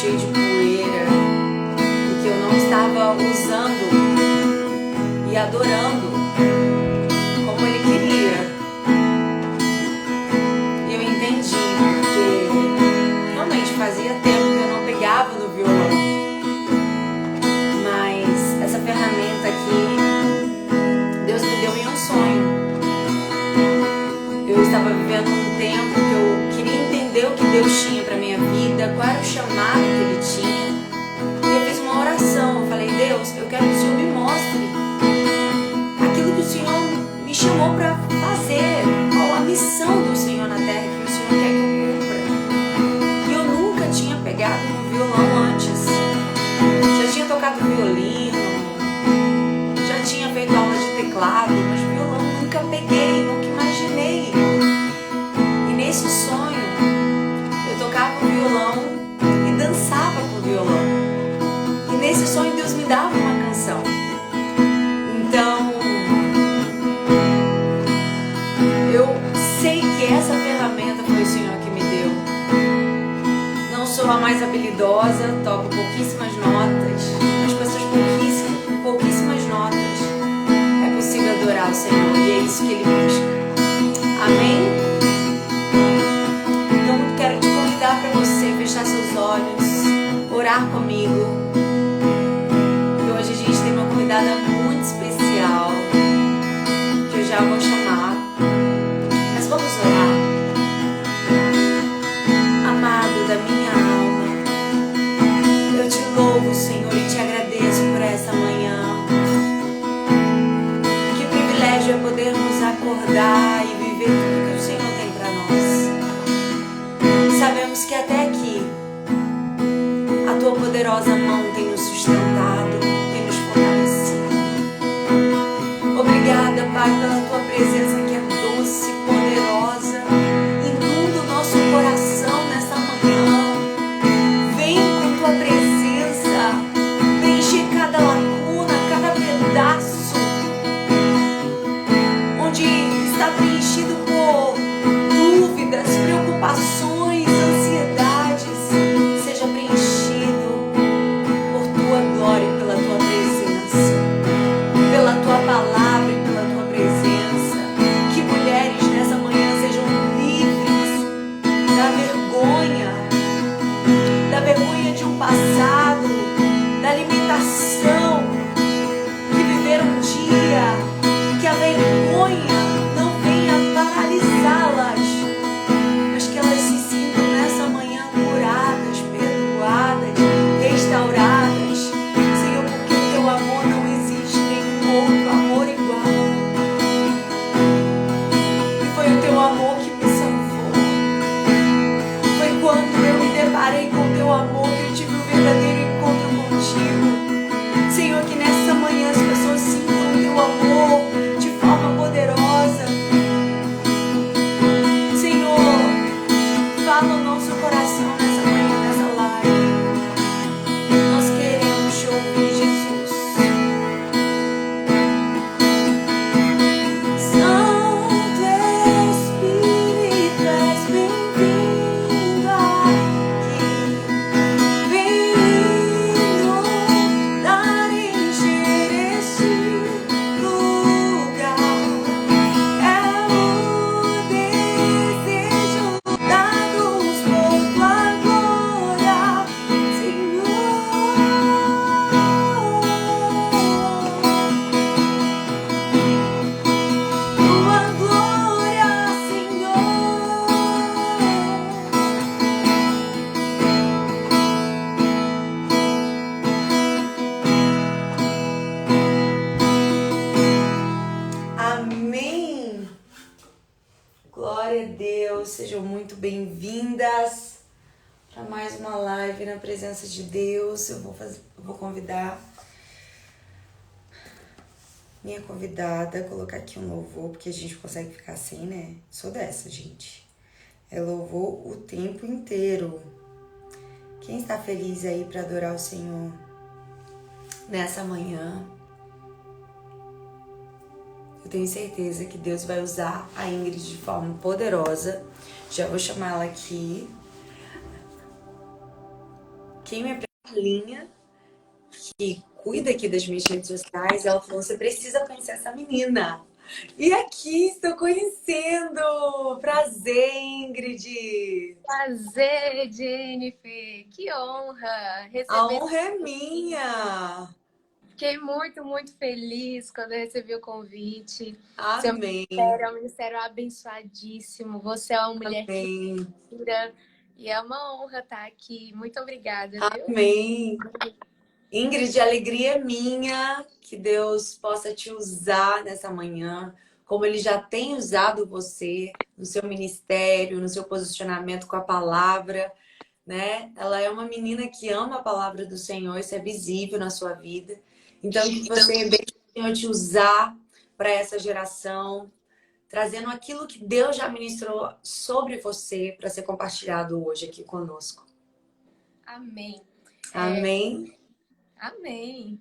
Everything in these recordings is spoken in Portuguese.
cheio de poeira e que eu não estava usando e adorando como Ele queria. Eu entendi, porque realmente fazia tempo que eu não pegava no violão. Mas essa ferramenta aqui, Deus me deu em um sonho. Eu estava vivendo um tempo que eu queria entender o que Deus tinha para minha vida, qual era o chamado que Ele tinha. E eu fiz uma oração, eu falei: Deus, eu quero que o Senhor me mostre aquilo que o Senhor me chamou para fazer, qual a missão do Senhor na terra que o Senhor quer que eu cumpra. E eu nunca tinha pegado no violão antes. Já tinha tocado violino, já tinha feito aula de teclado, mas violão nunca peguei, nunca imaginei. E nesse sonho, eu tocava o violão e dançava com o violão. E nesse sonho Deus me dava uma canção. Então, eu sei que essa ferramenta foi o Senhor que me deu. Não sou a mais habilidosa, toco pouquíssimas notas, mas com essas pouquíssimas notas é possível adorar o Senhor, e é isso que Ele busca. Amém? Então eu quero te convidar para você fechar seus olhos, orar comigo. E hoje a gente tem uma convidada muito especial, que eu já vou chamar. Mas vamos orar. Amado da minha alma, eu te louvo, Senhor, e te agradeço por essa manhã. Que privilégio é podermos acordar e viver tudo que o Senhor tem para nós. Sabemos que até aqui a Tua poderosa mão tem nos sustentado, tem nos fortalecido. Obrigada, Pai, pela Tua presença que é doce, poderosa. Inunda o nosso coração nessa manhã. Vem com Tua presença preencher cada lacuna, cada pedaço onde está preenchido por dúvidas, preocupações, ansiedades. Seja preenchido por Tua glória e pela Tua presença, pela Tua palavra e pela Tua presença. Que mulheres nessa manhã sejam livres da vergonha de um passado, da limitação que viveram um dia, que a vergonha não venha paralisá-las, mas que elas se sintam nessa manhã curadas, perdoadas, restauradas. Senhor, porque o Teu amor não existe nenhum outro amor igual. E foi o Teu amor que me salvou. Foi quando eu me deparei com o Teu amor que eu tive um verdadeiro encontro contigo. Senhor, que nessa manhã as pessoas sintam o Teu amor de forma poderosa. Senhor, fala o nosso coração nessa manhã, nessa live. Nós queremos te ouvir, Jesus. Santo Espírito, és bem-vindo aqui. Bem-vindo dar encher este lugar. É o desejo dados por Tua glória, Senhor. Tua glória, Senhor. Amém. Glória a Deus. Sejam muito bem-vindas para mais uma live na presença de Deus. Eu vou convidar minha convidada, colocar aqui um louvor, porque a gente consegue ficar assim, né? Sou dessa, gente. É louvor o tempo inteiro. Quem está feliz aí para adorar o Senhor nessa manhã? Eu tenho certeza que Deus vai usar a Ingrid de forma poderosa. Já vou chamar ela aqui. quem me apresentou a linha, que cuida aqui das minhas redes sociais, ela falou: você precisa conhecer essa menina. E aqui estou conhecendo. Prazer, Ingrid. Prazer, Jennifer. Que honra A receber esse honra é convite. minha. Fiquei muito, muito feliz quando eu recebi o convite. Seu Amém. ministério é um ministério abençoadíssimo. Você é uma mulher que Amém. cura. E é uma honra estar aqui. Muito obrigada, viu? Amém. Ingrid, a alegria é minha que Deus possa te usar nessa manhã, como Ele já tem usado você no seu ministério, no seu posicionamento com a palavra, né? Ela é uma menina que ama a palavra do Senhor, isso é visível na sua vida. Então, que você deixe o Senhor te usar para essa geração, trazendo aquilo que Deus já ministrou sobre você para ser compartilhado hoje aqui conosco. Amém. Amém? Amém.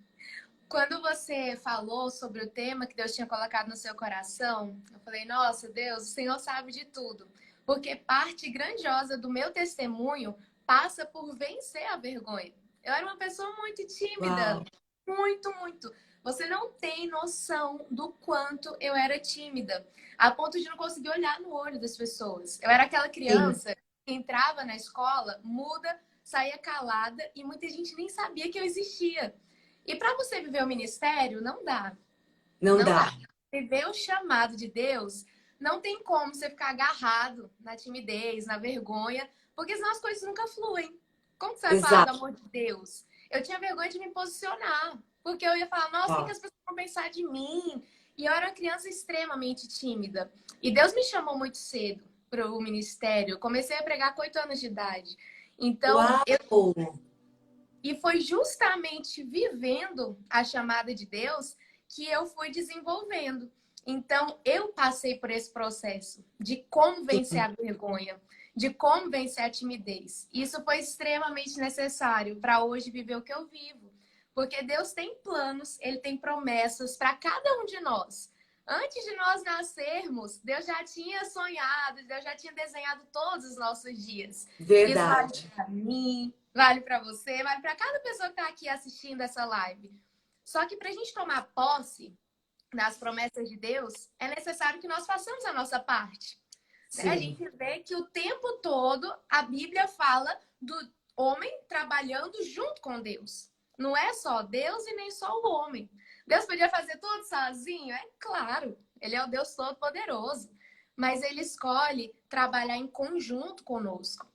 Quando você falou sobre o tema que Deus tinha colocado no seu coração, eu falei, nossa, Deus, o Senhor sabe de tudo. Porque parte grandiosa do meu testemunho passa por vencer a vergonha. Eu era uma pessoa muito tímida. Uau! Muito, muito. Você não tem noção do quanto eu era tímida. A ponto de não conseguir olhar no olho das pessoas. Eu era aquela Sim, criança que entrava na escola, muda, saía calada e muita gente nem sabia que eu existia. E para você viver o ministério, não dá. não Não dá. dá. Viver o chamado de Deus, não tem como você ficar agarrado na timidez, na vergonha, porque senão as coisas nunca fluem. Como que você vai falar do Exato. amor de Deus? Eu tinha vergonha de me posicionar, porque eu ia falar, nossa, o que Ó, as pessoas vão pensar de mim? E eu era uma criança extremamente tímida. E Deus me chamou muito cedo para o ministério. Eu comecei a pregar com 8 anos de idade. Então, uau! e foi justamente vivendo a chamada de Deus que eu fui desenvolvendo. Então, eu passei por esse processo de como vencer a Sim. vergonha, de como vencer a timidez. Isso foi extremamente necessário para hoje viver o que eu vivo. Porque Deus tem planos, Ele tem promessas para cada um de nós. Antes de nós nascermos, Deus já tinha sonhado, Deus já tinha desenhado todos os nossos dias. Isso vale Verdade. para mim, vale para você, vale para cada pessoa que está aqui assistindo essa live. Só que para a gente tomar posse das promessas de Deus, é necessário que nós façamos a nossa parte. A Sim. gente vê que o tempo todo a Bíblia fala do homem trabalhando junto com Deus. Não é só Deus e nem só o homem. Deus podia fazer tudo sozinho? É claro, ele é o Deus Todo-Poderoso. Mas ele escolhe trabalhar em conjunto conosco.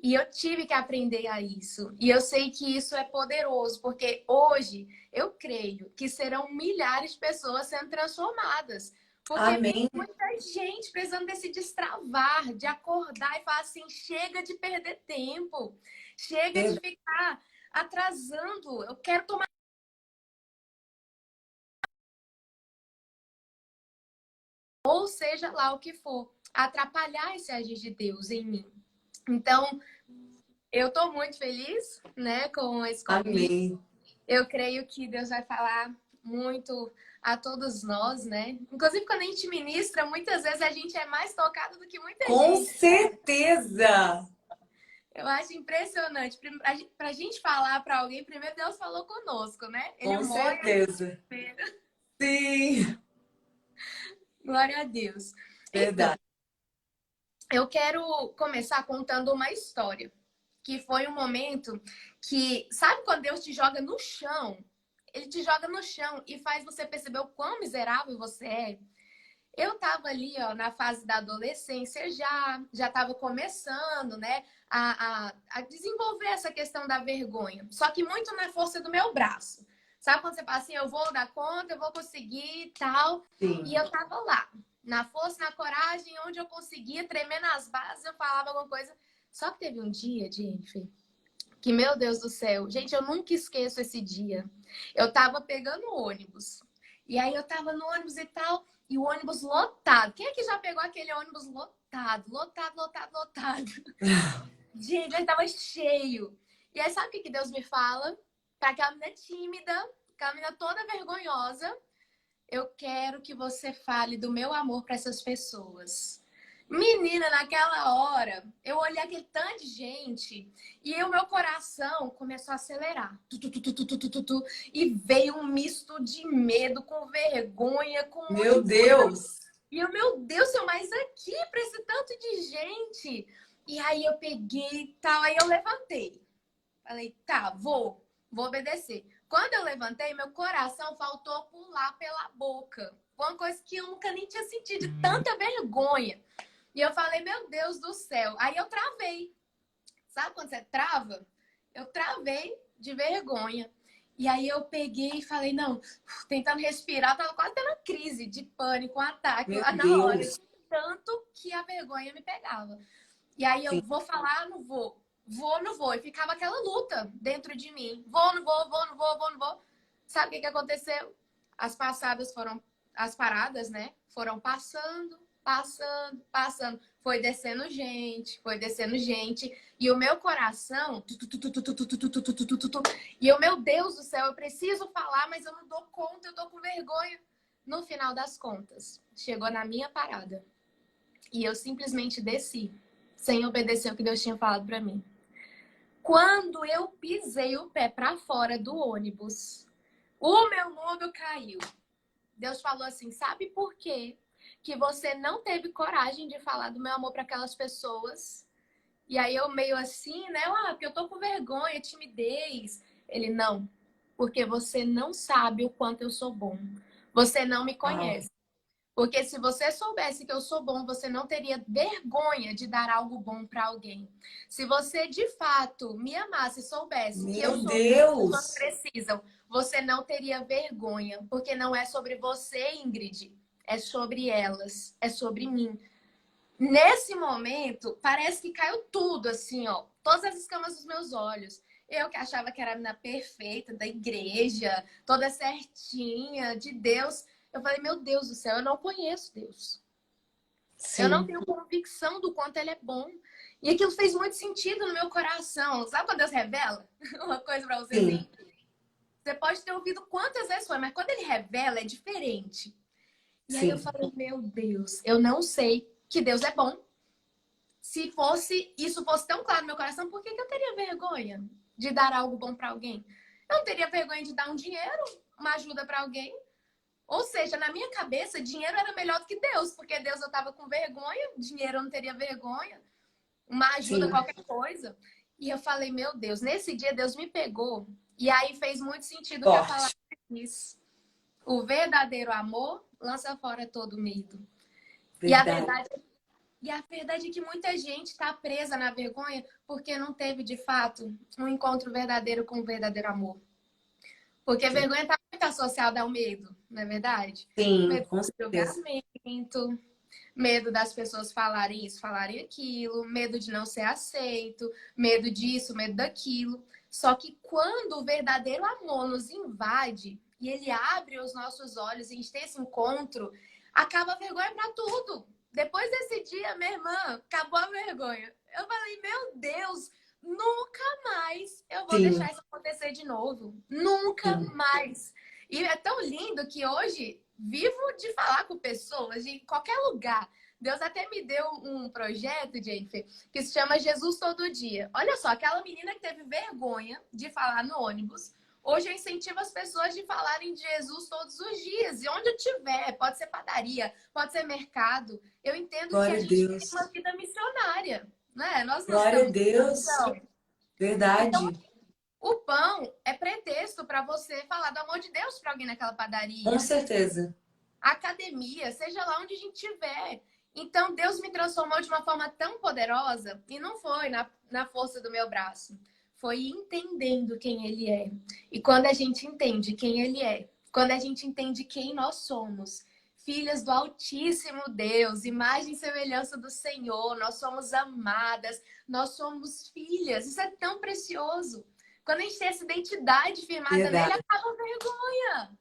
E eu tive que aprender a isso. E eu sei que isso é poderoso, porque hoje eu creio que serão milhares de pessoas sendo transformadas. Porque tem Amém. muita gente precisando desse destravar, de acordar e falar assim: chega de perder tempo, chega de Verdade. ficar atrasando. Eu quero tomar. Ou seja lá o que for, atrapalhar esse agir de Deus em mim. Então, eu estou muito feliz, né, com esse convite. Amém. Eu creio que Deus vai falar muito a todos nós, né? Inclusive, quando a gente ministra, muitas vezes a gente é mais tocado do que muita Com gente. certeza. Eu acho impressionante. Para a gente falar para alguém, primeiro Deus falou conosco, né? Ele Com molha certeza. a espera. Sim. Glória a Deus. Então, Verdade. eu quero começar contando uma história. Que foi um momento que, sabe quando Deus te joga no chão? Ele te joga no chão e faz você perceber o quão miserável você é. Eu tava ali, ó, na fase da adolescência já tava começando, né, a desenvolver essa questão da vergonha. Só que muito na força do meu braço. Sabe quando você fala assim, eu vou dar conta, eu vou conseguir e tal. E Sim. eu tava lá, na força, na coragem, onde eu conseguia, tremendo as bases, eu falava alguma coisa. Só que teve um dia, Jennifer, que, meu Deus do céu, gente, eu nunca esqueço esse dia. Eu tava pegando o ônibus. E aí eu tava no ônibus e tal, e o ônibus lotado. Quem é que já pegou aquele ônibus lotado? Lotado, lotado, lotado. Gente, ele tava cheio. E aí, sabe o que Deus me fala? Pra aquela menina tímida, aquela menina toda vergonhosa, eu quero que você fale do meu amor para essas pessoas. Menina, naquela hora, eu olhei aquele tanto de gente e o meu coração começou a acelerar. E veio um misto de medo, com vergonha, com um monte Meu de coisa. Deus! E eu, meu Deus, eu mais aqui para esse tanto de gente. E aí eu peguei e tal, aí eu levantei. Falei, tá, vou obedecer. Quando eu levantei, meu coração faltou pular pela boca. Foi uma coisa que eu nunca nem tinha sentido, de tanta vergonha. E eu falei, meu Deus do céu. Aí eu travei. Sabe quando você trava? Eu travei de vergonha. E aí eu peguei e falei, não, tentando respirar, eu tava quase tendo uma crise de pânico, um ataque Meu lá na hora. Deus! De tanto que a vergonha me pegava. E aí eu Sim. vou falar, não vou. Vou, não vou. E ficava aquela luta dentro de mim. Vou, não vou, vou, não vou, vou, não vou. Sabe o que aconteceu? As paradas, né? Foram passando, passando, passando. Foi descendo gente, foi descendo gente. E o meu coração. E o meu Deus do céu, eu preciso falar, mas eu não dou conta, eu tô com vergonha. No final das contas, chegou na minha parada. E eu simplesmente desci, sem obedecer o que Deus tinha falado para mim. Quando eu pisei o pé para fora do ônibus, o meu mundo caiu. Deus falou assim: sabe por quê que você não teve coragem de falar do meu amor para aquelas pessoas? E aí eu meio assim, né? Porque eu tô com vergonha, timidez. Ele, não, porque você não sabe o quanto eu sou bom. Você não me Uau. conhece. Porque se você soubesse que eu sou bom, você não teria vergonha de dar algo bom para alguém. Se você de fato me amasse e soubesse que eu Meu sou o que as pessoas Deus! precisam, você não teria vergonha. Porque não é sobre você, Ingrid. É sobre elas. É sobre mim. Nesse momento, parece que caiu tudo, assim, ó. Todas as escamas dos meus olhos. Eu que achava que era a menina perfeita da igreja, toda certinha, de Deus. Eu falei, meu Deus do céu, eu não conheço Deus. Eu não Sim, tenho convicção do quanto ele é bom. E aquilo fez muito sentido no meu coração. Sabe quando Deus revela uma coisa pra você sim, assim? Você pode ter ouvido quantas vezes foi, mas quando ele revela é diferente. E aí eu sim, falei, meu Deus, eu não sei que Deus é bom. Se isso fosse tão claro no meu coração, por que eu teria vergonha de dar algo bom para alguém? Eu não teria vergonha de dar um dinheiro, uma ajuda para alguém. Ou seja, na minha cabeça, dinheiro era melhor do que Deus, porque Deus eu estava com vergonha, dinheiro eu não teria vergonha, uma ajuda, sim. qualquer coisa. E eu falei, meu Deus, nesse dia Deus me pegou. E aí fez muito sentido o que a palavra Forte. diz. O verdadeiro amor lança fora todo medo. E a Verdade. verdade E a verdade é que muita gente está presa na vergonha porque não teve, de fato, um encontro verdadeiro com o verdadeiro amor. Porque a Sim, vergonha está muito associada ao medo, não é verdade? sim, Medo com do certeza. julgamento, medo das pessoas falarem isso, falarem aquilo, medo de não ser aceito, medo disso, medo daquilo. Só que quando o verdadeiro amor nos invade e ele abre os nossos olhos e a gente tem esse encontro, acaba a vergonha para tudo. Depois desse dia, minha irmã, acabou a vergonha. Eu falei, meu Deus, nunca mais eu vou Sim, deixar isso acontecer de novo. Nunca sim. mais. E é tão lindo que hoje vivo de falar com pessoas de qualquer lugar. Deus até me deu um projeto, Jennifer, que se chama Jesus Todo Dia. Olha só, aquela menina que teve vergonha de falar no ônibus, hoje eu incentivo as pessoas de falarem de Jesus todos os dias. E onde eu tiver, pode ser padaria, pode ser mercado. Eu entendo que a Glória a gente tem Deus. uma vida missionária, né? Nós não Glória a estamos em Deus. missão. Então, Verdade. o pão é pretexto para você falar do amor de Deus para alguém naquela Com padaria, certeza. academia, seja lá onde a gente estiver. Então, Deus me transformou de uma forma tão poderosa e não foi na força do meu braço. Foi entendendo quem Ele é. E quando a gente entende quem Ele é, quando a gente entende quem nós somos, filhas do Altíssimo Deus, imagem e semelhança do Senhor, nós somos amadas, nós somos filhas. Isso é tão precioso. Quando a gente tem essa identidade firmada nele, Verdade. acaba a vergonha.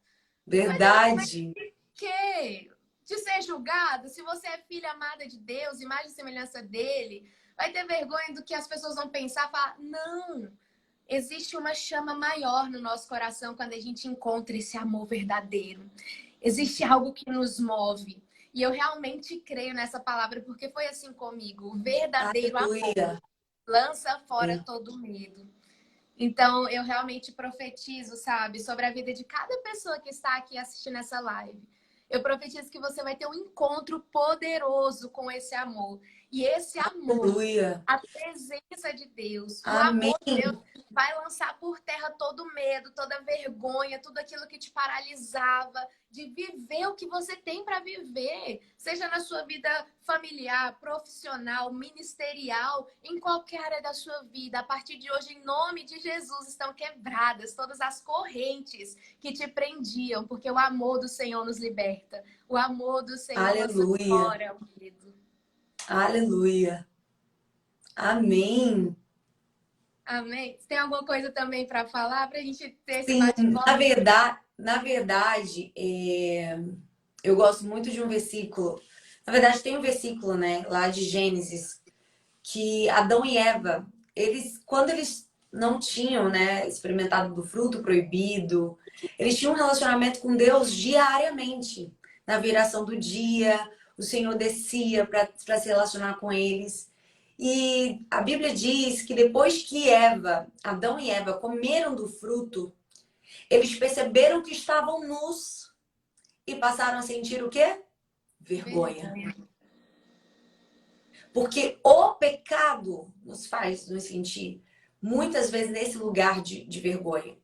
Você vai ter vergonha Verdade. de quê? De ser julgado? Se você é filha amada de Deus, imagem e semelhança dele, vai ter vergonha do que as pessoas vão pensar, falar, não. Existe uma chama maior no nosso coração quando a gente encontra esse amor verdadeiro. Existe algo que nos move. E eu realmente creio nessa palavra, porque foi assim comigo. O verdadeiro amor Aleluia. lança fora todo medo. Então, eu realmente profetizo, sabe, sobre a vida de cada pessoa que está aqui assistindo essa live. Eu profetizo que você vai ter um encontro poderoso com esse amor. E esse amor, Aleluia. a presença de Deus, o Amém. amor de Deus vai lançar por terra todo medo, toda vergonha, tudo aquilo que te paralisava de viver o que você tem para viver, seja na sua vida familiar, profissional, ministerial, em qualquer área da sua vida. A partir de hoje, em nome de Jesus, estão quebradas todas as correntes que te prendiam, porque o amor do Senhor nos liberta. O amor do Senhor lança Aleluia. fora o medo. Aleluia. Amém. Amém? Você tem alguma coisa também para falar para a gente ter esse Sim, bate-bola? na verdade, eu gosto muito de um versículo. Na verdade, tem um versículo, né, lá de Gênesis, que Adão e Eva, quando eles não tinham, né, experimentado do fruto proibido, eles tinham um relacionamento com Deus diariamente. Na viração do dia, o Senhor descia para se relacionar com eles. E a Bíblia diz que depois que Adão e Eva comeram do fruto, eles perceberam que estavam nus e passaram a sentir o quê? Vergonha. Porque o pecado nos faz nos sentir muitas vezes nesse lugar de vergonha.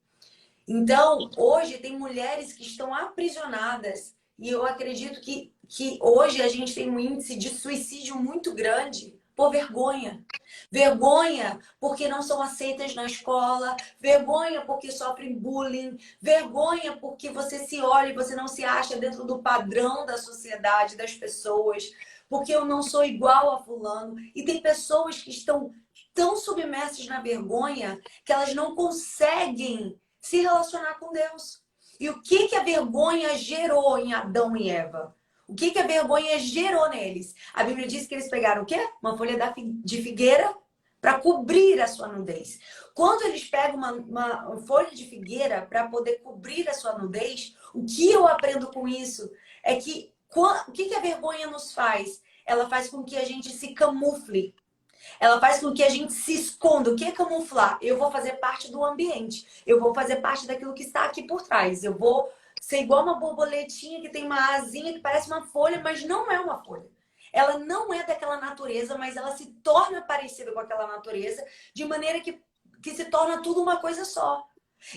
Então, hoje tem mulheres que estão aprisionadas e eu acredito que hoje a gente tem um índice de suicídio muito grande por vergonha. Vergonha porque não são aceitas na escola, vergonha porque sofrem bullying, vergonha porque você se olha e você não se acha dentro do padrão da sociedade, das pessoas, porque eu não sou igual a fulano. E tem pessoas que estão tão submersas na vergonha que elas não conseguem se relacionar com Deus. E o que a vergonha gerou em Adão e Eva? O que a vergonha gerou neles? A Bíblia diz que eles pegaram o quê? Uma folha de figueira para cobrir a sua nudez. Quando eles pegam uma folha de figueira para poder cobrir a sua nudez, o que eu aprendo com isso é que o que a vergonha nos faz? Ela faz com que a gente se camufle. Ela faz com que a gente se esconda. O que é camuflar? Eu vou fazer parte do ambiente. Eu vou fazer parte daquilo que está aqui por trás. Eu vou ser igual uma borboletinha que tem uma asinha que parece uma folha, mas não é uma folha. Ela não é daquela natureza, mas ela se torna parecida com aquela natureza de maneira que se torna tudo uma coisa só.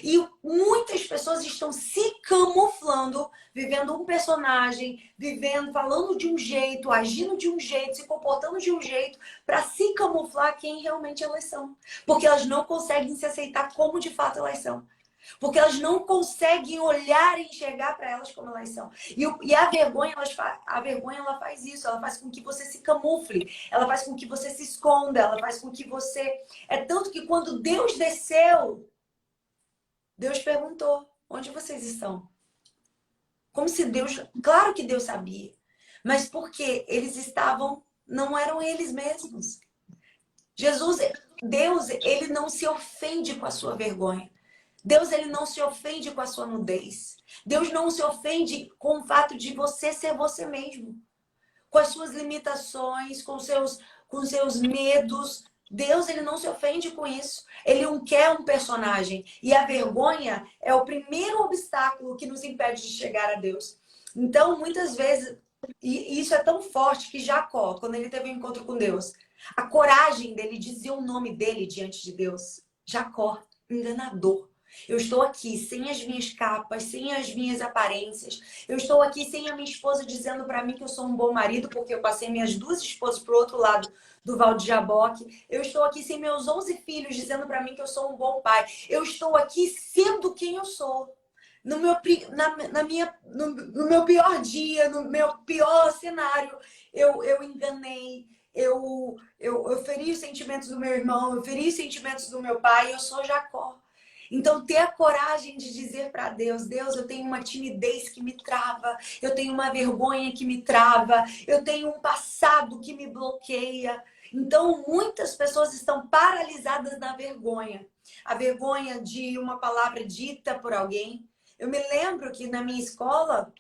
E muitas pessoas estão se camuflando, vivendo um personagem, falando de um jeito, agindo de um jeito, se comportando de um jeito, para se camuflar quem realmente elas são. Porque elas não conseguem se aceitar como de fato elas são. Porque elas não conseguem olhar e enxergar para elas como elas são. E a vergonha, ela faz isso. Ela faz com que você se camufle. Ela faz com que você se esconda. Ela faz com que você... É tanto que quando Deus desceu... Deus perguntou, onde vocês estão? Como se Deus... Claro que Deus sabia. Mas porque eles não eram eles mesmos. Deus, ele não se ofende com a sua vergonha. Deus, ele não se ofende com a sua nudez. Deus não se ofende com o fato de você ser você mesmo. Com as suas limitações, com seus medos. Deus, ele não se ofende com isso. Ele não quer um personagem. E a vergonha é o primeiro obstáculo que nos impede de chegar a Deus. Então, muitas vezes, e isso é tão forte que Jacó, quando ele teve um encontro com Deus, a coragem dele dizer o nome dele diante de Deus. Jacó, enganador. Eu estou aqui sem as minhas capas, sem as minhas aparências. Eu estou aqui sem a minha esposa dizendo para mim que eu sou um bom marido, porque eu passei minhas 2 esposas pro outro lado do Val de Jaboque. Eu estou aqui sem meus 11 filhos dizendo para mim que eu sou um bom pai. Eu estou aqui sendo quem eu sou. No meu pior dia, no meu pior cenário, eu enganei. Eu feri os sentimentos do meu irmão, eu feri os sentimentos do meu pai. Eu sou Jacó. Então, ter a coragem de dizer para Deus, Deus, eu tenho uma timidez que me trava, eu tenho uma vergonha que me trava, eu tenho um passado que me bloqueia. Então, muitas pessoas estão paralisadas na vergonha. A vergonha de uma palavra dita por alguém. Eu me lembro que na minha escola,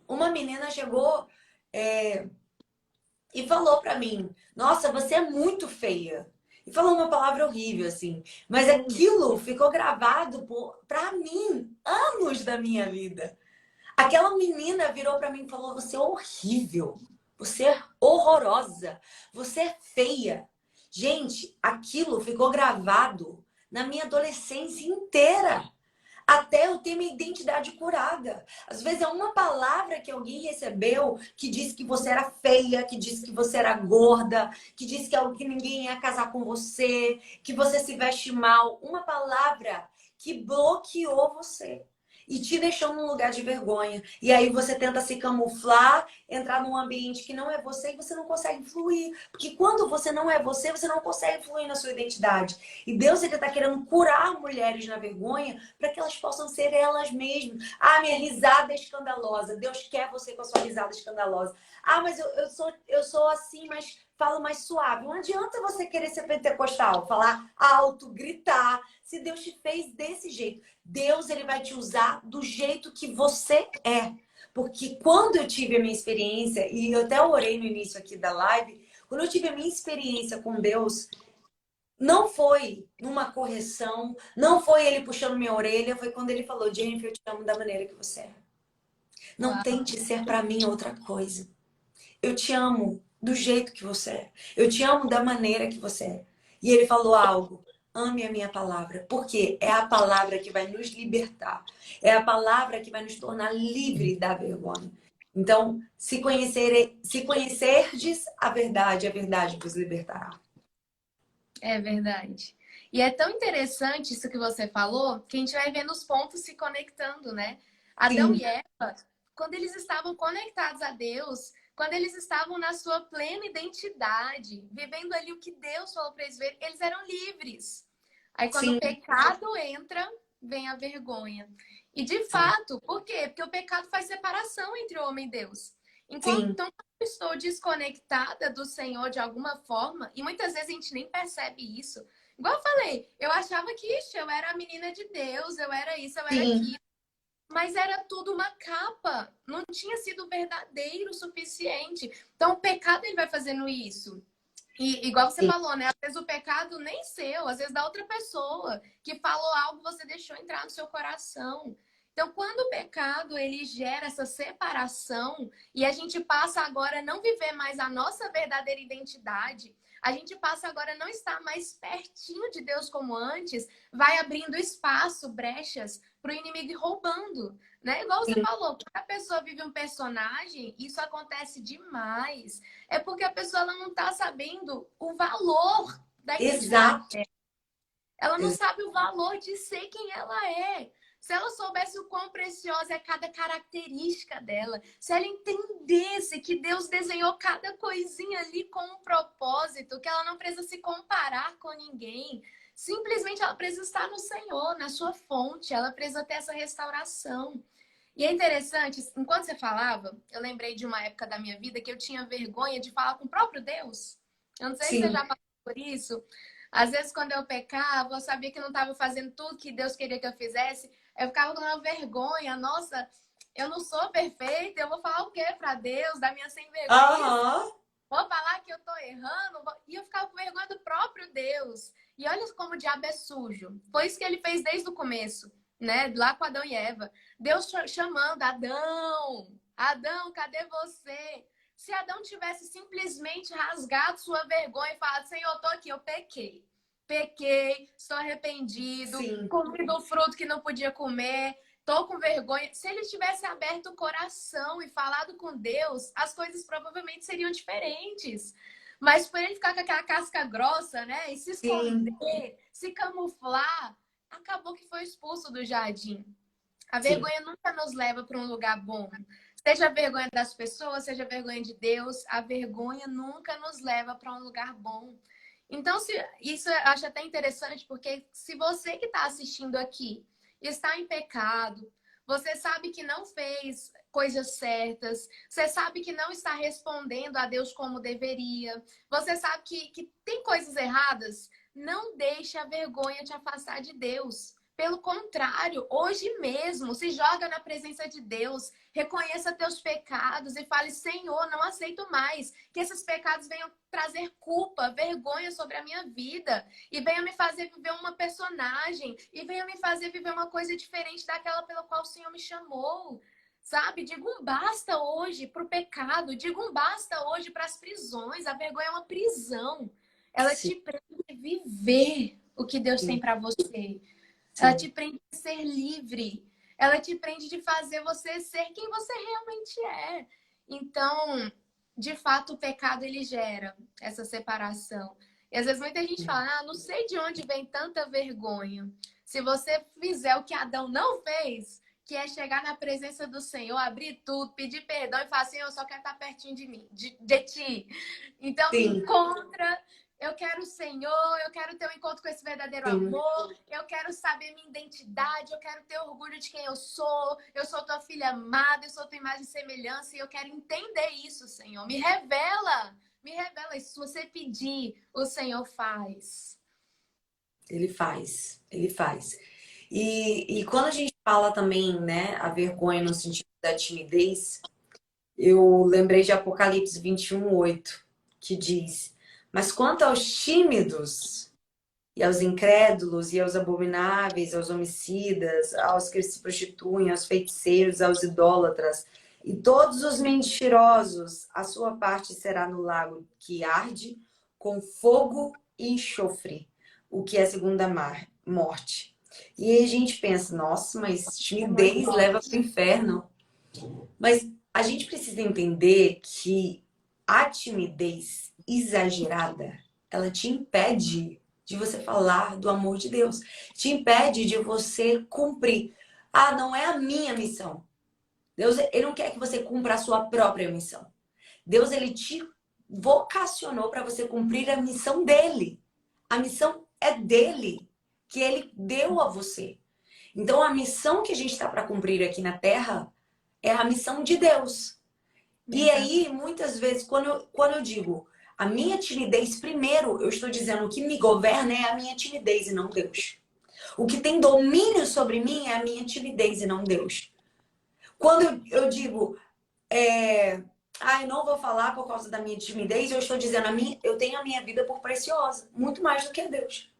uma menina chegou e falou pra mim: Nossa, você é muito feia. E falou uma palavra horrível, assim. Mas aquilo ficou gravado pra mim, anos da minha vida. Aquela menina virou pra mim e falou: Você é horrível. Você é horrorosa. Você é feia. Gente, aquilo ficou gravado na minha adolescência inteira. Até eu ter minha identidade curada. Às vezes é uma palavra que alguém recebeu que disse que você era feia, que disse que você era gorda, que disse que ninguém ia casar com você, que você se veste mal. Uma palavra que bloqueou você e te deixou num lugar de vergonha. E aí você tenta se camuflar, entrar num ambiente que não é você e você não consegue fluir. Porque quando você não é você, você não consegue fluir na sua identidade. E Deus, ele tá querendo curar mulheres na vergonha para que elas possam ser elas mesmas. Ah, minha risada é escandalosa. Deus quer você com a sua risada escandalosa. Ah, mas eu sou assim, mas falo mais suave. Não adianta você querer ser pentecostal, falar alto, gritar. Se Deus te fez desse jeito, Deus, ele vai te usar do jeito que você é. Porque quando eu tive a minha experiência, e eu até orei no início aqui da live, quando eu tive a minha experiência com Deus, não foi numa correção, não foi ele puxando minha orelha, foi quando ele falou: Jennifer, eu te amo da maneira que você é. Não Uau. tente ser para mim outra coisa. Eu te amo do jeito que você é. Eu te amo da maneira que você é. E ele falou algo: ame a minha palavra, porque é a palavra que vai nos libertar. É a palavra que vai nos tornar livre da vergonha. Então, se conhecerdes a verdade vos libertará. É verdade. E é tão interessante isso que você falou, que a gente vai vendo os pontos se conectando, né? Adão e Sim, Eva, quando eles estavam conectados a Deus, quando eles estavam na sua plena identidade, vivendo ali o que Deus falou para eles ver, eles eram livres. Aí quando o sim, pecado entra, vem a vergonha. E de sim, fato, por quê? Porque o pecado faz separação entre o homem e Deus. sim, Então, eu estou desconectada do Senhor de alguma forma, e muitas vezes a gente nem percebe isso. Igual eu falei, eu achava que ixi, eu era a menina de Deus, eu era isso, eu era sim, aquilo. Mas era tudo uma capa, não tinha sido verdadeiro o suficiente. Então, o pecado ele vai fazendo isso. E igual você sim. falou, né? Às vezes o pecado nem seu, às vezes da outra pessoa que falou algo, você deixou entrar no seu coração. Então, quando o pecado ele gera essa separação e a gente passa agora a não viver mais a nossa verdadeira identidade, a gente passa agora a não estar mais pertinho de Deus como antes, vai abrindo espaço, brechas para o inimigo ir roubando, né? Igual você Sim. falou, quando a pessoa vive um personagem, isso acontece demais. É porque a pessoa ela não está sabendo o valor da identidade. Exato. Ela não sabe o valor de ser quem ela é. Se ela soubesse o quão preciosa é cada característica dela, se ela entendesse que Deus desenhou cada coisinha ali com um propósito, que ela não precisa se comparar com ninguém, simplesmente ela precisa estar no Senhor, na sua fonte, ela precisa ter essa restauração. E é interessante, enquanto você falava, eu lembrei de uma época da minha vida que eu tinha vergonha de falar com o próprio Deus. Eu não sei se você Sim. já passou por isso. Às vezes, quando eu pecava, eu sabia que não estava fazendo tudo que Deus queria que eu fizesse. Eu ficava com uma vergonha. Nossa, eu não sou perfeita. Eu vou falar o quê para Deus da minha sem vergonhice? Aham. Vou falar que eu tô errando? E eu ficava com vergonha do próprio Deus. E olha como o diabo é sujo. Foi isso que ele fez desde o começo, né? Lá com Adão e Eva. Deus chamando, Adão, Adão, cadê você? Se Adão tivesse simplesmente rasgado sua vergonha e falado, Senhor, eu tô aqui, eu pequei. Pequei, estou arrependido, Sim. comi do fruto que não podia comer, tô com vergonha. Se ele tivesse aberto o coração e falado com Deus, as coisas provavelmente seriam diferentes. Mas por ele ficar com aquela casca grossa, né? E se Sim. esconder, se camuflar, acabou que foi expulso do jardim. A Sim. vergonha nunca nos leva para um lugar bom. Seja a vergonha das pessoas, seja a vergonha de Deus, a vergonha nunca nos leva para um lugar bom. Então, isso eu acho até interessante, porque se você que está assistindo aqui está em pecado, você sabe que não fez coisas certas, você sabe que não está respondendo a Deus como deveria, você sabe que tem coisas erradas, não deixe a vergonha te afastar de Deus. Pelo contrário, hoje mesmo, se joga na presença de Deus, reconheça teus pecados e fale: Senhor, não aceito mais que esses pecados venham trazer culpa, vergonha sobre a minha vida e venham me fazer viver uma personagem e venham me fazer viver uma coisa diferente daquela pela qual o Senhor me chamou. Sabe? Diga um basta hoje para o pecado, diga um basta hoje para as prisões. A vergonha é uma prisão. Ela Sim, te prende a viver o que Deus tem sim, para você. Ela sim. te prende a ser livre. Ela te prende de fazer você ser quem você realmente é. Então, de fato, o pecado ele gera essa separação. E às vezes muita gente fala: ah, não sei de onde vem tanta vergonha. Se você fizer o que Adão não fez, que é chegar na presença do Senhor, abrir tudo, pedir perdão e falar assim: eu só quero estar pertinho de mim, de ti. Então me Sim, encontra. Eu quero o Senhor, eu quero ter um encontro com esse verdadeiro sim. amor, eu quero saber minha identidade, eu quero ter orgulho de quem eu sou tua filha amada, eu sou tua imagem e semelhança, e eu quero entender isso, Senhor. Me revela isso. Se você pedir, o Senhor faz. Ele faz, ele faz. E quando a gente fala também, né, a vergonha no sentido da timidez, eu lembrei de Apocalipse 21:8, que diz: Mas quanto aos tímidos, e aos incrédulos, e aos abomináveis, aos homicidas, aos que se prostituem, aos feiticeiros, aos idólatras, e todos os mentirosos, a sua parte será no lago que arde com fogo e enxofre, o que é a segunda morte. E aí a gente pensa: nossa, mas É muito timidez leva para o forte. inferno. Mas a gente precisa entender que a timidez exagerada, ela te impede de você falar do amor de Deus. Te impede de você cumprir. Ah, não é a minha missão. Deus, ele não quer que você cumpra a sua própria missão. Deus, ele te vocacionou para você cumprir a missão dele. A missão é dele, que ele deu a você. Então, a missão que a gente está para cumprir aqui na Terra é a missão de Deus. E Exato. aí, muitas vezes, quando eu digo a minha timidez, primeiro, eu estou dizendo o que me governa é a minha timidez e não Deus. O que tem domínio sobre mim é a minha timidez e não Deus. Quando eu digo, eu não vou falar por causa da minha timidez, eu estou dizendo, eu tenho a minha vida por preciosa, muito mais do que a Deus.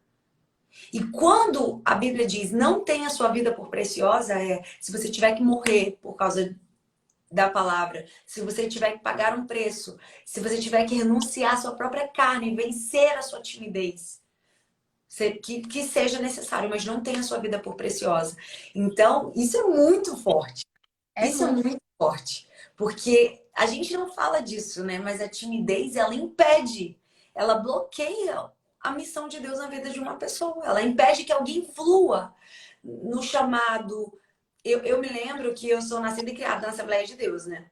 E quando a Bíblia diz não tenha a sua vida por preciosa, se você tiver que morrer por causa da palavra, se você tiver que pagar um preço, se você tiver que renunciar à sua própria carne, vencer a sua timidez, que seja necessário, mas não tenha a sua vida por preciosa. Então, isso é muito forte. É Isso é muito. muito forte. Porque a gente não fala disso, né? Mas a timidez, ela impede, ela bloqueia a missão de Deus na vida de uma pessoa. Ela impede que alguém flua no chamado. Eu me lembro que eu sou nascida e criada na Assembleia de Deus, né?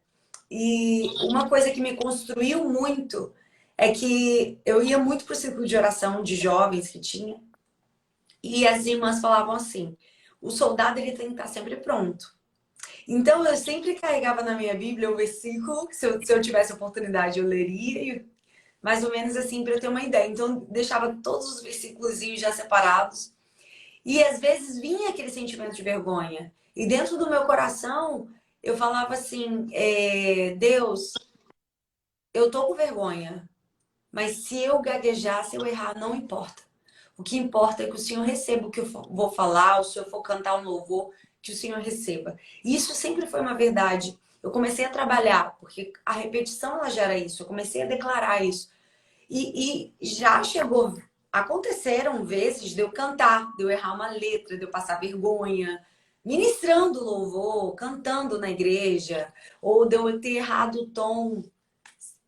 E uma coisa que me construiu muito é que eu ia muito pro círculo de oração de jovens que tinha. E as irmãs falavam assim: o soldado ele tem que estar sempre pronto. Então eu sempre carregava na minha Bíblia o versículo, se eu tivesse oportunidade eu leria, e mais ou menos assim para eu ter uma ideia. Então eu deixava todos os versículos já separados. E às vezes vinha aquele sentimento de vergonha. E dentro do meu coração eu falava assim: Deus, eu tô com vergonha, mas se eu gaguejar, se eu errar, não importa. O que importa é que o Senhor receba o que eu vou falar, ou se eu for cantar um louvor, que o Senhor receba. E isso sempre foi uma verdade. Eu comecei a trabalhar, porque a repetição ela gera isso. Eu comecei a declarar isso. E já chegou, aconteceram vezes de eu cantar, de eu errar uma letra, de eu passar vergonha, ministrando louvor, cantando na igreja, ou de eu ter errado o tom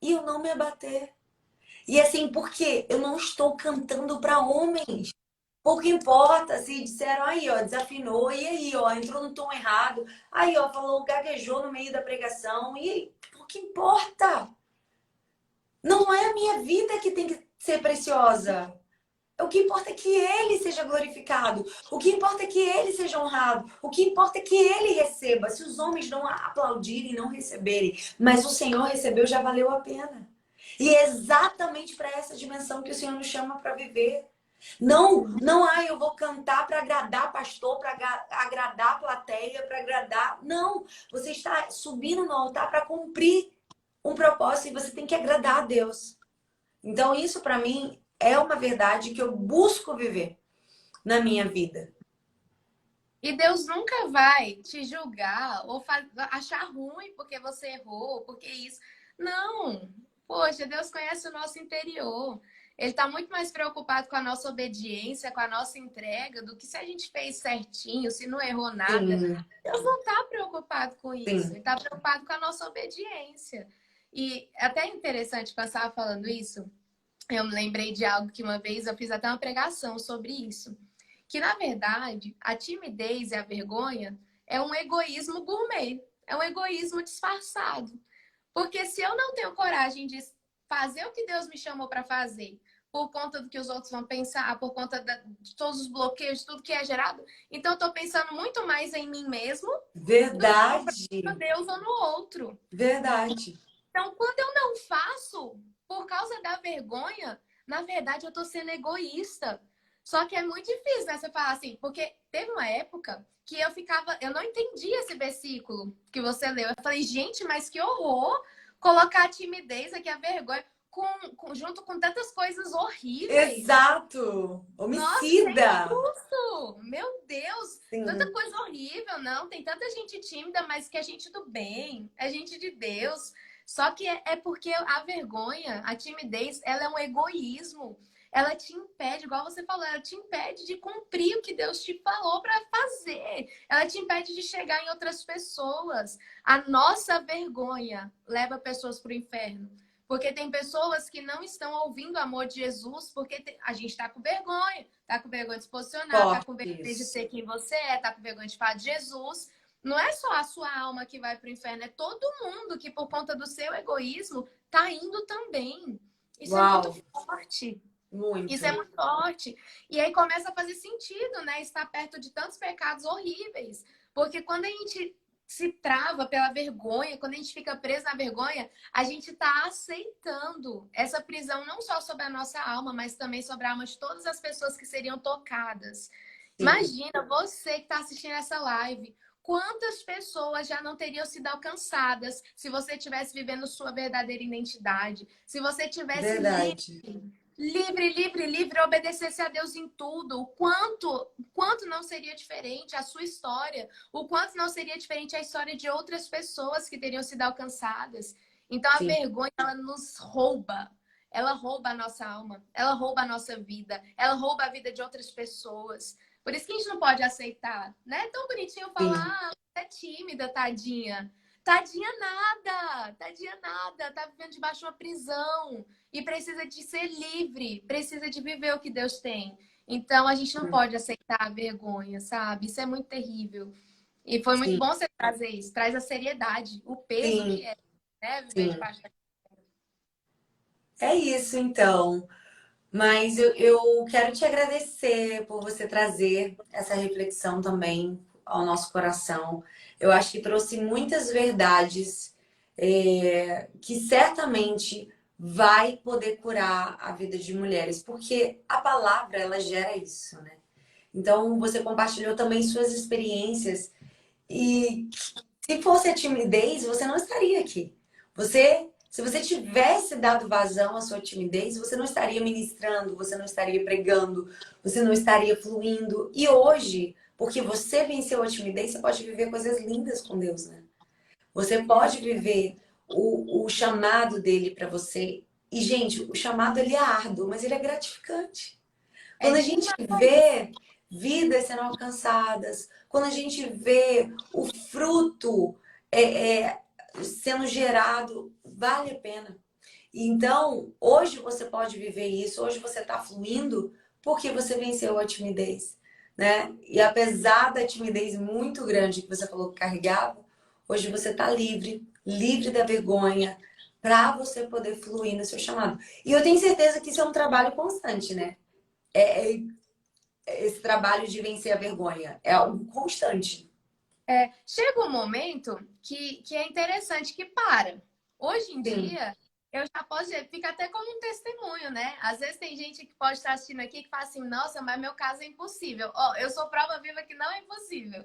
e eu não me abater. E assim, porque eu não estou cantando para homens. Pouco importa se disseram aí, ó, desafinou, e aí, ó, entrou no tom errado, aí, ó, falou, gaguejou no meio da pregação, e aí, pouco importa. Não é a minha vida que tem que ser preciosa. O que importa é que ele seja glorificado. O que importa é que ele seja honrado. O que importa é que ele receba. Se os homens não aplaudirem, não receberem, mas o Senhor recebeu, já valeu a pena. E é exatamente para essa dimensão que o Senhor nos chama para viver. Não, eu vou cantar para agradar pastor, agradar. Não, você está subindo no altar para cumprir um propósito e você tem que agradar a Deus. Então, isso para mim é uma verdade que eu busco viver na minha vida. E Deus nunca vai te julgar ou achar ruim porque você errou, porque isso. Não! Poxa, Deus conhece o nosso interior. Ele está muito mais preocupado com a nossa obediência, com a nossa entrega, do que se a gente fez certinho, se não errou nada. Sim, Deus não está preocupado com isso. sim. Ele está preocupado com a nossa obediência. E até interessante quando eu estava falando isso, eu me lembrei de algo que uma vez eu fiz até uma pregação sobre isso. Que, na verdade, a timidez e a vergonha é um egoísmo gourmet. É um egoísmo disfarçado. Porque se eu não tenho coragem de fazer o que Deus me chamou para fazer, por conta do que os outros vão pensar, por conta de todos os bloqueios, de tudo que é gerado, então eu estou pensando muito mais em mim mesmo Verdade. no Deus ou no outro. Verdade. Então, quando eu não faço por causa da vergonha, na verdade eu tô sendo egoísta. Só que é muito difícil, né? Você falar assim, porque teve uma época que eu não entendia esse versículo que você leu. Eu falei, gente, mas que horror colocar a timidez aqui, a vergonha, junto com tantas coisas horríveis. Exato. Nossa, isso é Homicida. injusto! Meu Deus! Tanta Sim, coisa horrível, não. Tem tanta gente tímida, mas que é gente do bem, é gente de Deus. Só que é porque a vergonha, a timidez, ela é um egoísmo. Ela te impede, igual você falou, ela te impede de cumprir o que Deus te falou para fazer. Ela te impede de chegar em outras pessoas. A nossa vergonha leva pessoas para o inferno. Porque tem pessoas que não estão ouvindo o amor de Jesus, porque a gente está com vergonha. Está com vergonha de se posicionar, está com forte vergonha de isso. ser quem você é, está com vergonha de falar de Jesus. Não é só a sua alma que vai para o inferno, é todo mundo que, por conta do seu egoísmo, está indo também. Isso é muito Uau, forte. Isso é muito. muito forte. E aí começa a fazer sentido, né? Estar perto de tantos pecados horríveis. Porque quando a gente se trava pela vergonha, quando a gente fica preso na vergonha, a gente está aceitando essa prisão não só sobre a nossa alma, mas também sobre a alma de todas as pessoas que seriam tocadas. Sim, Imagina você que está assistindo essa live. Quantas pessoas já não teriam sido alcançadas se você estivesse vivendo sua verdadeira identidade? Se você tivesse verdade. livre, livre, livre, obedecesse a Deus em tudo. O quanto não seria diferente a sua história, o quanto não seria diferente a história de outras pessoas que teriam sido alcançadas. Então a Sim, vergonha, ela nos rouba. Ela rouba a nossa alma, ela rouba a nossa vida, ela rouba a vida de outras pessoas. Por isso que a gente não pode aceitar, né? É tão bonitinho falar, sim, ah, você é tímida, tadinha. Tadinha nada, tadinha nada, tá vivendo debaixo de uma prisão e precisa de ser livre, precisa de viver o que Deus tem. Então a gente não pode aceitar a vergonha, sabe? Isso é muito terrível. E foi muito sim, bom você trazer isso, traz a seriedade, o peso que sim, é, né, viver sim. debaixo da... É isso, então. Mas eu quero te agradecer por você trazer essa reflexão também ao nosso coração. Eu acho que trouxe muitas verdades que certamente vai poder curar a vida de mulheres, porque a palavra ela gera isso, né? Então você compartilhou também suas experiências e se fosse a timidez, você não estaria aqui. Se você tivesse dado vazão à sua timidez, você não estaria ministrando, você não estaria pregando, você não estaria fluindo. E hoje, porque você venceu a timidez, você pode viver coisas lindas com Deus, né? Você pode viver o chamado dele para você. E, gente, o chamado ele é árduo, mas ele é gratificante. É Quando a gente demais. vê vidas sendo alcançadas, quando a gente vê o fruto sendo gerado, vale a pena. Então, hoje você pode viver isso, hoje você está fluindo porque você venceu a timidez, né? E apesar da timidez muito grande que você falou que carregava, hoje você está livre, livre da vergonha, para você poder fluir no seu chamado. E eu tenho certeza que isso é um trabalho constante, né? É, esse trabalho de vencer a vergonha. É algo constante. Chega um momento que é interessante que para. Hoje em Sim, dia, eu já posso dizer, fica até como um testemunho, né? Às vezes tem gente que pode estar assistindo aqui que fala assim, nossa, mas meu caso é impossível. Ó, eu sou prova viva que não é impossível.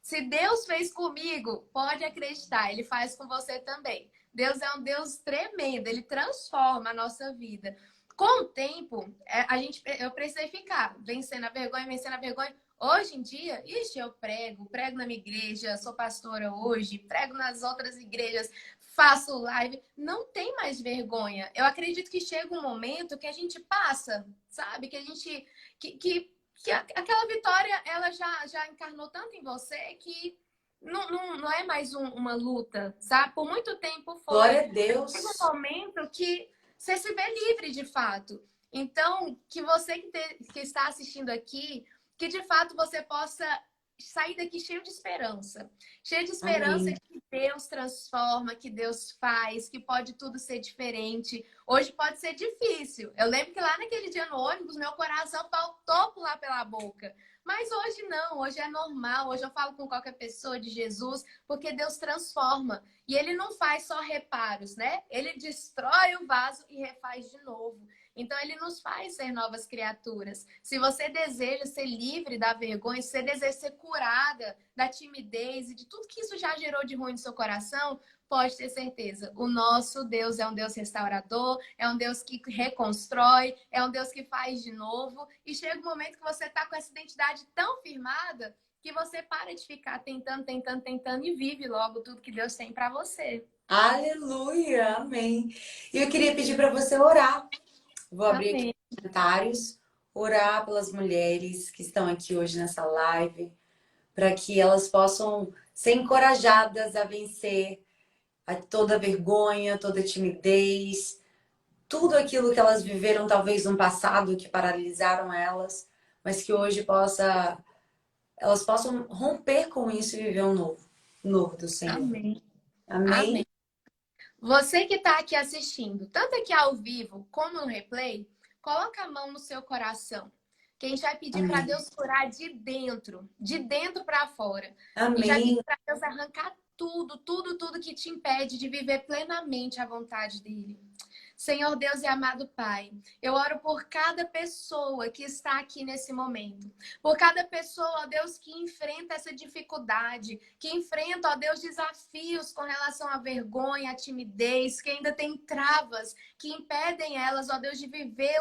Se Deus fez comigo, pode acreditar, Ele faz com você também. Deus é um Deus tremendo, Ele transforma a nossa vida. Com o tempo, eu precisei ficar vencendo a vergonha, vencendo a vergonha. Hoje em dia, ixi, eu prego na minha igreja, sou pastora hoje, prego nas outras igrejas, faço live. Não tem mais vergonha. Eu acredito que chega um momento que a gente passa, sabe? Que a gente... aquela vitória, ela já encarnou tanto em você que não é mais uma luta, sabe? Por muito tempo foi. Glória a Deus. Chega um momento que você se vê livre de fato. Então, que você que está assistindo aqui, que de fato você possa sair daqui cheio de esperança. Cheio de esperança Amém. de que Deus transforma, que Deus faz, que pode tudo ser diferente. Hoje pode ser difícil. Eu lembro que lá naquele dia no ônibus, meu coração faltou pular pela boca. Mas hoje não, hoje é normal. Hoje eu falo com qualquer pessoa de Jesus, porque Deus transforma. E Ele não faz só reparos, né? Ele destrói o vaso e refaz de novo. Então, Ele nos faz ser novas criaturas. Se você deseja ser livre da vergonha, se você deseja ser curada da timidez e de tudo que isso já gerou de ruim no seu coração, pode ter certeza. O nosso Deus é um Deus restaurador, é um Deus que reconstrói, é um Deus que faz de novo. E chega um momento que você está com essa identidade tão firmada que você para de ficar tentando e vive logo tudo que Deus tem para você. Aleluia, amém. E eu queria pedir para você orar. Vou abrir Amém. aqui os comentários, orar pelas mulheres que estão aqui hoje nessa live, para que elas possam ser encorajadas a vencer toda vergonha, toda timidez, tudo aquilo que elas viveram talvez no passado que paralisaram elas, mas que hoje elas possam romper com isso e viver um novo do Senhor. Amém. Amém? Amém. Você que está aqui assistindo, tanto aqui ao vivo como no replay, coloca a mão no seu coração. Que a gente vai pedir para Deus curar de dentro para fora. Amém. A gente vai pedir para Deus arrancar tudo que te impede de viver plenamente a vontade dele. Senhor Deus e amado Pai, eu oro por cada pessoa que está aqui nesse momento. Por cada pessoa, ó Deus, que enfrenta essa dificuldade, que enfrenta, ó Deus, desafios com relação à vergonha, à timidez, que ainda tem travas que impedem elas, ó Deus, de viver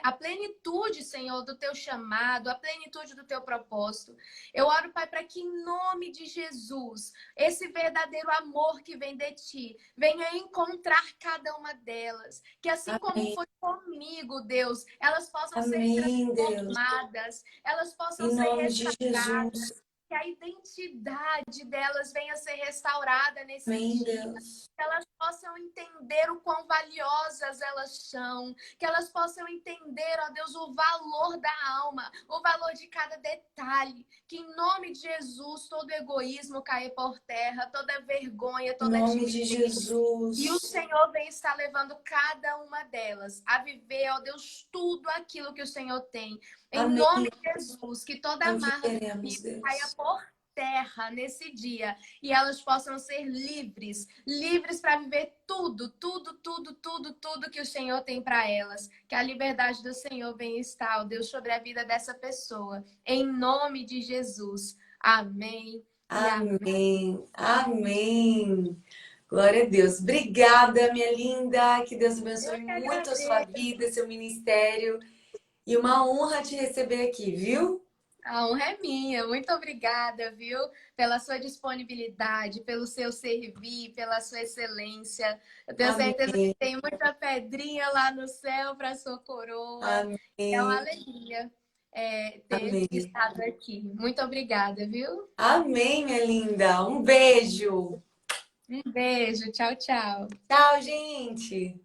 a plenitude, Senhor, do teu chamado, a plenitude do teu propósito. Eu oro, Pai, para que em nome de Jesus, esse verdadeiro amor que vem de ti, venha encontrar cada uma delas. Que assim como foi comigo, Deus, elas possam ser transformadas, elas possam ser restauradas, que a identidade delas venha a ser restaurada nesse dia. Deus. Que elas possam entender o quão valiosas elas são, que elas possam entender, ó Deus, o valor da alma, o valor de cada detalhe, que em nome de Jesus todo egoísmo caia por terra, toda vergonha, toda timidez. Em nome de Jesus. E o Senhor vem estar levando cada uma delas a viver, ó Deus, tudo aquilo que o Senhor tem. Em nome de Jesus, que toda amarra caia por terra nesse dia e elas possam ser livres para viver tudo que o Senhor tem para elas. Que a liberdade do Senhor venha estar, ó Deus, sobre a vida dessa pessoa. Em nome de Jesus. Amém. Amém. Amém. Glória a Deus. Obrigada, minha linda. Que Deus abençoe muito a sua vida, seu ministério. E uma honra te receber aqui, viu? A honra é minha. Muito obrigada, viu? Pela sua disponibilidade, pelo seu servir, pela sua excelência. Eu tenho certeza que tem muita pedrinha lá no céu para sua coroa. Amém. É uma alegria ter estado aqui. Muito obrigada, viu? Amém, minha linda. Um beijo. Um beijo. Tchau, tchau. Tchau, gente.